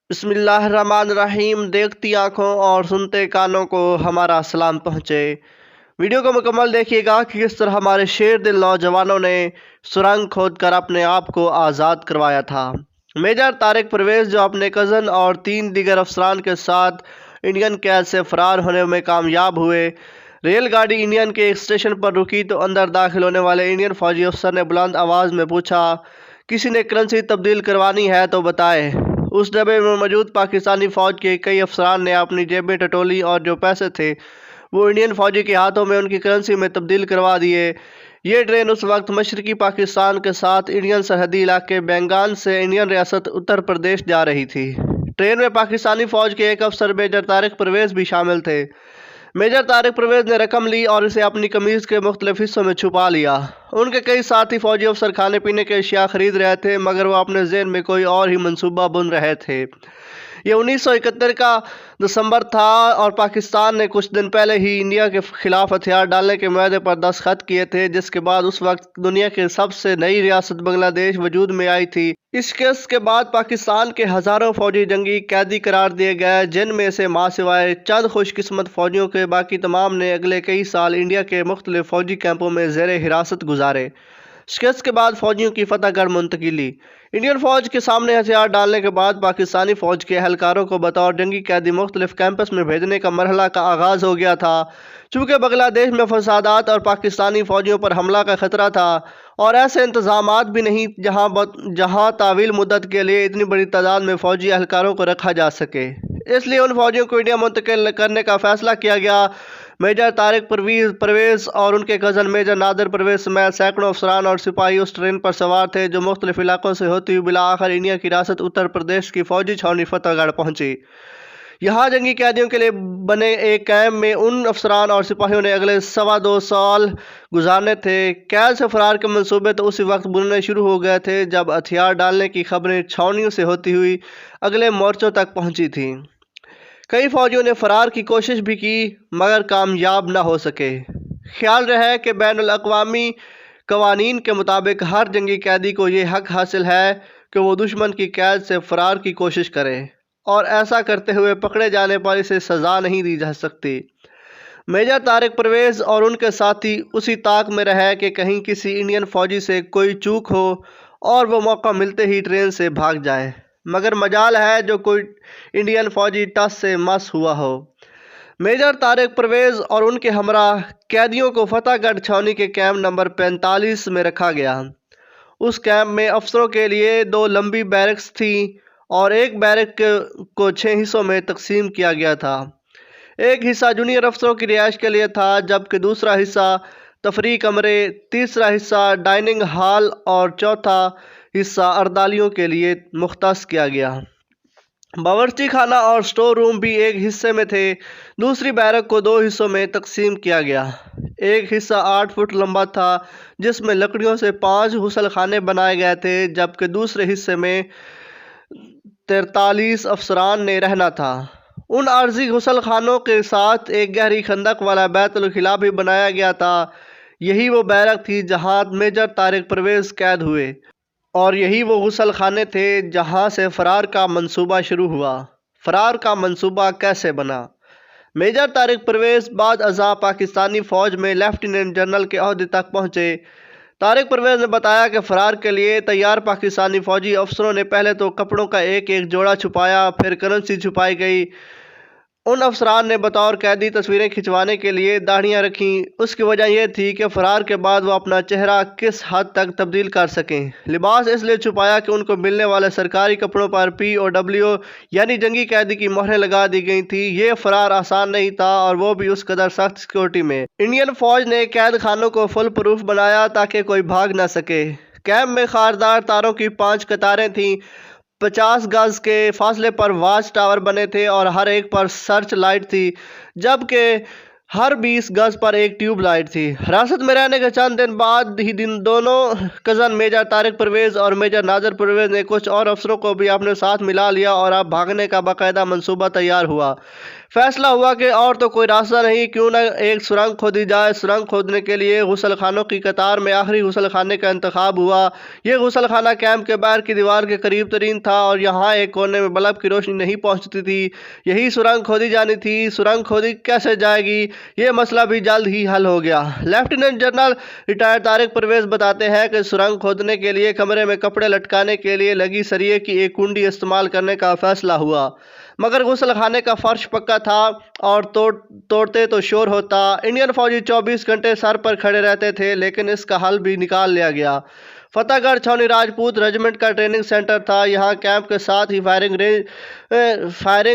بسم اللہ الرحمن الرحیم۔ دیکھتی آنکھوں اور سنتے کانوں کو ہمارا سلام پہنچے۔ ویڈیو کو مکمل دیکھیے گا کہ کس طرح ہمارے شیر دل نوجوانوں نے سرنگ کھود کر اپنے آپ کو آزاد کروایا تھا۔ میجر طارق پرویز جو اپنے کزن اور 3 دیگر افسران کے ساتھ انڈین قید سے فرار ہونے میں کامیاب ہوئے۔ ریل گاڑی انڈین کے ایک اسٹیشن پر رکی تو اندر داخل ہونے والے انڈین فوجی افسر نے بلند آواز میں پوچھا، کسی نے کرنسی تبدیل کروانی ہے تو بتائے۔ اس ڈبے میں موجود پاکستانی فوج کے کئی افسران نے اپنی جیبیں ٹٹولی اور جو پیسے تھے وہ انڈین فوجی کے ہاتھوں میں ان کی کرنسی میں تبدیل کروا دیے۔ یہ ٹرین اس وقت مشرقی پاکستان کے ساتھ انڈین سرحدی علاقے بینگان سے انڈین ریاست اتر پردیش جا رہی تھی۔ ٹرین میں پاکستانی فوج کے ایک افسر میجر طارق پرویز بھی شامل تھے۔ میجر طارق پرویز نے رقم لی اور اسے اپنی قمیض کے مختلف حصوں میں چھپا لیا۔ ان کے کئی ساتھی فوجی افسر کھانے پینے کے اشیاء خرید رہے تھے مگر وہ اپنے ذہن میں کوئی اور ہی منصوبہ بن رہے تھے۔ یہ 1971 کا دسمبر تھا اور پاکستان نے کچھ دن پہلے ہی انڈیا کے خلاف ہتھیار ڈالنے کے معاہدے پر دستخط کیے تھے، جس کے بعد اس وقت دنیا کی سب سے نئی ریاست بنگلہ دیش وجود میں آئی تھی۔ اس کیس کے بعد پاکستان کے ہزاروں فوجی جنگی قیدی قرار دیے گئے، جن میں سے ماں سوائے چند خوش قسمت فوجیوں کے باقی تمام نے اگلے کئی سال انڈیا کے مختلف فوجی کیمپوں میں زیر حراست گزارے۔ شکست کے بعد فوجیوں کی فتح گڑھ منتقلی۔ انڈین فوج کے سامنے ہتھیار ڈالنے کے بعد پاکستانی فوج کے اہلکاروں کو بطور جنگی قیدی مختلف کیمپس میں بھیجنے کا مرحلہ کا آغاز ہو گیا تھا۔ چونکہ بنگلہ دیش میں فسادات اور پاکستانی فوجیوں پر حملہ کا خطرہ تھا اور ایسے انتظامات بھی نہیں جہاں طویل مدت کے لیے اتنی بڑی تعداد میں فوجی اہلکاروں کو رکھا جا سکے، اس لیے ان فوجیوں کو انڈیا منتقل کرنے کا فیصلہ کیا گیا۔ میجر طارق پرویز اور ان کے کزن میجر نادر پرویز سمیت سینکڑوں افسران اور سپاہی اس ٹرین پر سوار تھے جو مختلف علاقوں سے ہوتی ہوئی بالآخر انڈیا کی ریاست اتر پردیش کی فوجی چھاؤنی فتح گڑھ پہنچی۔ یہاں جنگی قیدیوں کے لیے بنے ایک کیمپ میں ان افسران اور سپاہیوں نے اگلے 2.25 سال گزارنے تھے۔ قید سے فرار کے منصوبے تو اسی وقت بننے شروع ہو گئے تھے جب ہتھیار ڈالنے کی خبریں چھاؤنیوں سے ہوتی ہوئی اگلے مورچوں تک پہنچی تھیں۔ کئی فوجیوں نے فرار کی کوشش بھی کی مگر کامیاب نہ ہو سکے۔ خیال رہے کہ بین الاقوامی قوانین کے مطابق ہر جنگی قیدی کو یہ حق حاصل ہے کہ وہ دشمن کی قید سے فرار کی کوشش کرے اور ایسا کرتے ہوئے پکڑے جانے پر اسے سزا نہیں دی جا سکتی۔ میجر طارق پرویز اور ان کے ساتھی اسی طاق میں رہے کہ کہیں کسی انڈین فوجی سے کوئی چوک ہو اور وہ موقع ملتے ہی ٹرین سے بھاگ جائے، مگر مجال ہے جو کوئی انڈین فوجی ٹس سے مس ہوا ہو۔ میجر طارق پرویز اور ان کے ہمراہ قیدیوں کو فتح گڑھ چھاؤنی کے کیمپ نمبر 45 میں رکھا گیا۔ اس کیمپ میں افسروں کے لیے 2 لمبی بیرکس تھیں اور ایک بیرک کو 6 حصوں میں تقسیم کیا گیا تھا۔ ایک حصہ جونیئر افسروں کی رہائش کے لیے تھا جبکہ دوسرا حصہ تفریح کمرے، تیسرا حصہ ڈائننگ ہال اور چوتھا حصہ اردالیوں کے لیے مختص کیا گیا۔ باورچی خانہ اور سٹور روم بھی ایک حصے میں تھے۔ دوسری بیرک کو 2 حصوں میں تقسیم کیا گیا۔ ایک حصہ 8 فٹ لمبا تھا جس میں لکڑیوں سے 5 غسل خانے بنائے گئے تھے جبکہ دوسرے حصے میں 43 افسران نے رہنا تھا۔ ان عارضی غسل خانوں کے ساتھ ایک گہری خندق والا بیت الخلاء بھی بنایا گیا تھا۔ یہی وہ بیرک تھی جہاں میجر طارق پرویز قید ہوئے اور یہی وہ غسل خانے تھے جہاں سے فرار کا منصوبہ شروع ہوا۔ فرار کا منصوبہ کیسے بنا؟ میجر طارق پرویز بعد ازاں پاکستانی فوج میں لیفٹیننٹ جنرل کے عہدے تک پہنچے۔ طارق پرویز نے بتایا کہ فرار کے لیے تیار پاکستانی فوجی افسروں نے پہلے تو کپڑوں کا ایک جوڑا چھپایا، پھر کرنسی چھپائی گئی۔ ان افسران نے بطور قیدی تصویریں کھنچوانے کے لیے داڑھیاں رکھیں۔ اس کی وجہ یہ تھی کہ فرار کے بعد وہ اپنا چہرہ کس حد تک تبدیل کر سکیں۔ لباس اس لیے چھپایا کہ ان کو ملنے والے سرکاری کپڑوں پر POW یعنی جنگی قیدی کی مہریں لگا دی گئی تھیں۔ یہ فرار آسان نہیں تھا اور وہ بھی اس قدر سخت سیکورٹی میں۔ انڈین فوج نے قید خانوں کو فل پروف بنایا تاکہ کوئی بھاگ نہ سکے۔ کیمپ میں خاردار تاروں کی 5 قطاریں تھیں۔ 50 گز کے فاصلے پر واچ ٹاور بنے تھے اور ہر ایک پر سرچ لائٹ تھی جبکہ ہر 20 گز پر ایک ٹیوب لائٹ تھی۔ حراست میں رہنے کے چند دن بعد ہی دونوں کزن میجر طارق پرویز اور میجر نادر پرویز نے کچھ اور افسروں کو بھی اپنے ساتھ ملا لیا اور اب بھاگنے کا باقاعدہ منصوبہ تیار ہوا۔ फैसला हुआ कि और तो कोई रास्ता नहीं, क्यों न एक सुरंग खोदी जाए। सुरंग खोदने के लिए गुसल खानों की कतार में आखिरी गुसल खाने का इंतखाब हुआ। ये गुसल खाना कैंप के बाहर की दीवार के करीब तरीन था और यहाँ एक कोने में बल्ब की रोशनी नहीं पहुँचती थी। यही सुरंग खोदी जानी थी। सुरंग खोदी कैसे जाएगी, ये मसला भी जल्द ही हल हो गया। Lieutenant general retired Tariq Parvez बताते हैं कि सुरंग खोदने के लिए कमरे में कपड़े लटकाने के लिए लगी सरिये की एक कुंडी इस्तेमाल करने का फैसला हुआ, मगर गुसल खाने का फर्श पक्का था और तोड़ते तो शोर होता। इंडियन फौजी 24 घंटे सर पर खड़े रहते थे, लेकिन इसका हल भी निकाल लिया गया। फतेहगढ़ छावनी राजपूत रेजिमेंट का ट्रेनिंग सेंटर था। यहाँ कैंप के साथ ही फायरिंग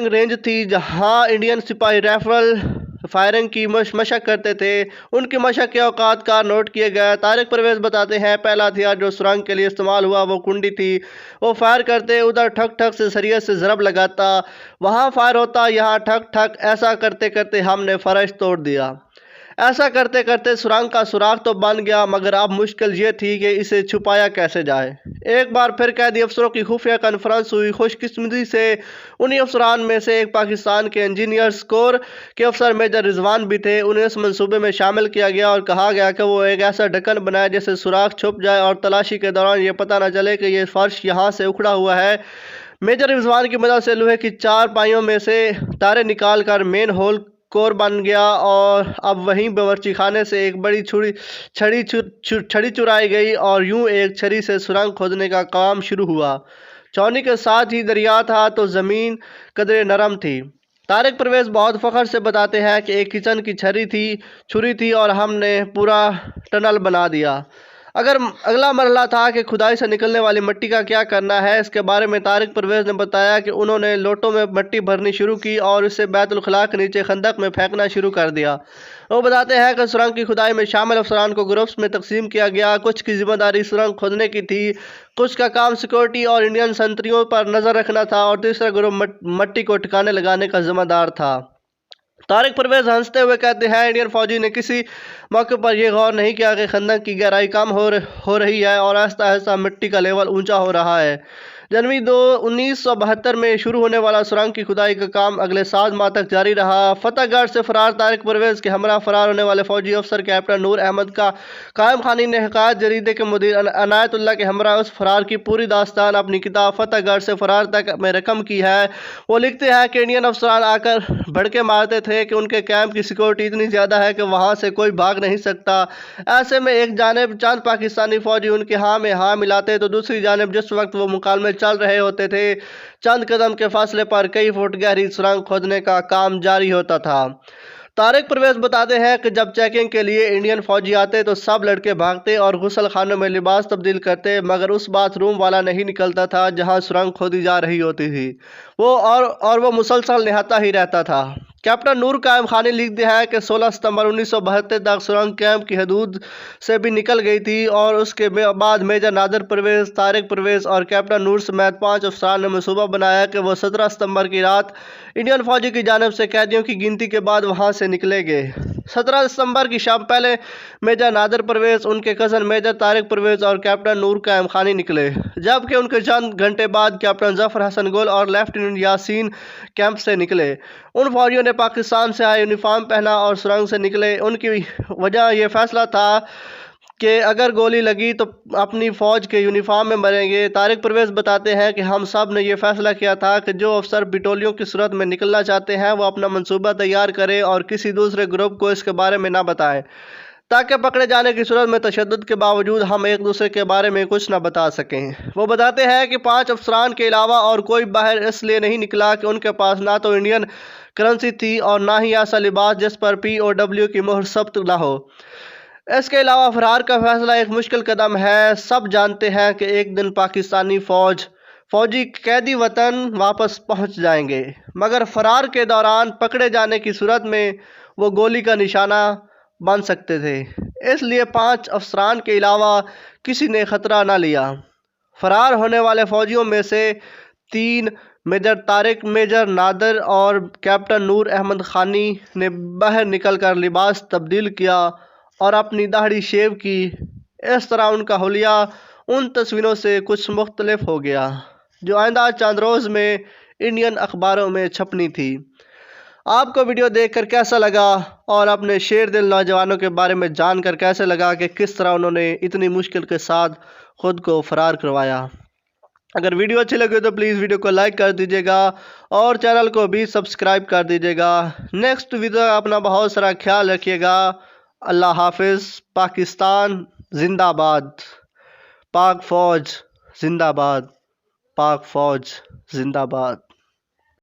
रेंज थी, जहाँ इंडियन सिपाही राइफल फायरिंग की मशक करते थे। उनकी मशक के औकात का नोट किए गए। तारिक परवेज बताते हैं, पहला हथियार जो सुरंग के लिए इस्तेमाल हुआ वो कुंडी थी। वो फायर करते, उधर ठक ठक से सरिये से ज़रब लगाता, वहाँ फायर होता, यहाँ ठक ठक। ऐसा करते करते हमने फर्श तोड़ दिया। ऐसा करते करते सुरंग का सुराग तो बन गया, मगर अब मुश्किल ये थी कि इसे छुपाया कैसे जाए। एक बार फिर कैदी अफसरों की खुफिया कॉन्फ्रेंस हुई। खुशकिस्मती से उन्हीं अफसरान में से एक पाकिस्तान के इंजीनियर्स कोर के अफसर मेजर रिजवान भी थे। उन्हें इस मंसूबे में शामिल किया गया और कहा गया कि वो एक ऐसा ढक्कन बनाए जिससे सुराग छुप जाए और तलाशी के दौरान ये पता न चले कि ये फर्श यहाँ से उखड़ा हुआ है। मेजर रिजवान की मदद से लोहे की 4 पाइयों में से तारे निकाल कर मेन होल कोर बन गया और अब वहीं बावर्ची खाने से एक बड़ी छड़ी चुराई गई और यूं एक छड़ी से सुरंग खोदने का काम शुरू हुआ। छावनी के साथ ही दरिया था तो ज़मीन कदरे नरम थी। तारिक परवेज बहुत फ़ख्र से बताते हैं कि एक किचन की छुरी थी और हमने पूरा टनल बना दिया। अगर अगला मरहला था कि खुदाई से निकलने वाली मिट्टी का क्या करना है। इसके बारे में तारिक परवेज ने बताया कि उन्होंने लोटों में मिट्टी भरनी शुरू की और इसे बैतुल खला के नीचे खंदक में फेंकना शुरू कर दिया। वो बताते हैं कि सुरंग की खुदाई में शामिल अफसरान को ग्रुप्स में तकसीम किया गया। कुछ की जिम्मेदारी सुरंग खोदने की थी, कुछ का काम सिक्योरिटी और इंडियन संतरियों पर नज़र रखना था और तीसरा ग्रुप मिट्टी को ठिकाने लगाने का जिम्मेदार था। तारिक परवेज हंसते हुए कहते हैं, इंडियन फौजी ने किसी मौके पर यह गौर नहीं किया कि खंदक की गहराई कम हो रही है और आहिस्ता आहिस्ता मिट्टी का लेवल ऊंचा हो रहा है। जनवरी 1972 में शुरू होने वाला सुरंग की खुदाई का काम अगले 7 माह तक जारी रहा। फतेहगढ़ से फरार तारिक परवेज के हमरा फरार होने वाले फौजी अफसर कैप्टन नूर अहमद का कायम खानी ने हकायत जरीदे के मुदीर अनायतुल्लाह के हमरा उस फरार की पूरी दास्तान अपनी किताब फतेहगढ़ से फरार तक में रकम की है। वो लिखते हैं कि इंडियन अफसरान आकर भड़के मारते थे कि उनके कैंप की सिक्योरिटी इतनी ज़्यादा है कि वहाँ से कोई भाग नहीं सकता। ऐसे में एक जानिब चंद पाकिस्तानी फौजी उनके हाँ में हाँ मिलाते तो दूसरी जानिब जिस वक्त वो मुकालमे चल रहे होते थे, चंद कदम के फासले पर कई फुट गहरी सुरंग खोदने का काम जारी होता था। तारिक परवेज बताते हैं कि जब चेकिंग के लिए इंडियन फौजी आते तो सब लड़के भागते और गुसल खानों में लिबास तब्दील करते, मगर उस बाथरूम वाला नहीं निकलता था जहां सुरंग खोदी जा रही होती थी। वो मुसलसल नहाता ही रहता था। कैप्टन नूर कायम खानी लिखते हैं कि 16 सितंबर 1972 तक सुरंग कैंप की हदूद से भी निकल गई थी और उसके बाद मेजर नादिर परवेज, तारिक परवेज और कैप्टन नूर समेत 5 अफसरान ने मनसूबा बनाया कि वो 17 सितंबर की रात इंडियन फौजी की जानिब से कैदियों की गिनती के बाद वहां से निकलेंगे। 17 सितंबर की शाम पहले मेजर नादिर परवेज, उनके कज़न मेजर तारिक परवेज और कैप्टन नूर कायम खानी निकले, जबकि उनके चंद घंटे बाद कैप्टन जफर हसन गुल और लेफ्टिनेंट यासीन कैंप से निकले। उन फौजियों ने पाकिस्तान से आए यूनिफॉर्म पहना और सुरंग से निकले। उनकी वजह यह फैसला था कि अगर गोली लगी तो अपनी फ़ौज के यूनिफॉर्म में मरेंगे। तारिक परवेज बताते हैं कि हम सब ने यह फैसला किया था कि जो अफसर बिटोलियों की सूरत में निकलना चाहते हैं वो अपना मंसूबा तैयार करें और किसी दूसरे ग्रुप को इसके बारे में ना बताएं, ताकि पकड़े जाने की सूरत में तशद्दुद के बावजूद हम एक दूसरे के बारे में कुछ न बता सकें। वो बताते हैं कि 5 अफसरान के अलावा और कोई बाहर इसलिए नहीं निकला कि उनके पास ना तो इंडियन करेंसी थी और ना ही ऐसा लिबास जिस पर POW की मोहर सब्त ना हो। इसके अलावा फरार का फैसला एक मुश्किल कदम है। सब जानते हैं कि एक दिन पाकिस्तानी फौजी कैदी वतन वापस पहुंच जाएंगे, मगर फरार के दौरान पकड़े जाने की सूरत में वो गोली का निशाना बन सकते थे। इसलिए 5 अफसरान के अलावा किसी ने ख़तरा न लिया। फरार होने वाले फौजियों में से 3 मेजर तारिक, मेजर नादिर और कैप्टन नूर अहमद खानी ने बाहर निकलकर लिबास तब्दील किया और अपनी दाढ़ी शेव की। इस तरह उनका हुलिया उन तस्वीरों से कुछ मुख्तलिफ हो गया जो आइंदा चंद रोज़ में इंडियन अखबारों में छपनी थी। آپ کو ویڈیو دیکھ کر کیسا لگا اور اپنے شیر دل نوجوانوں کے بارے میں جان کر کیسے لگا کہ کس طرح انہوں نے اتنی مشکل کے ساتھ خود کو فرار کروایا؟ اگر ویڈیو اچھی لگے تو پلیز ویڈیو کو لائک کر دیجیے گا اور چینل کو بھی سبسکرائب کر دیجیے گا۔ نیکسٹ ویڈیو اپنا بہت سارا خیال رکھیے گا۔ اللہ حافظ۔ پاکستان زندہ باد، پاک فوج زندہ باد، پاک فوج زندہ باد۔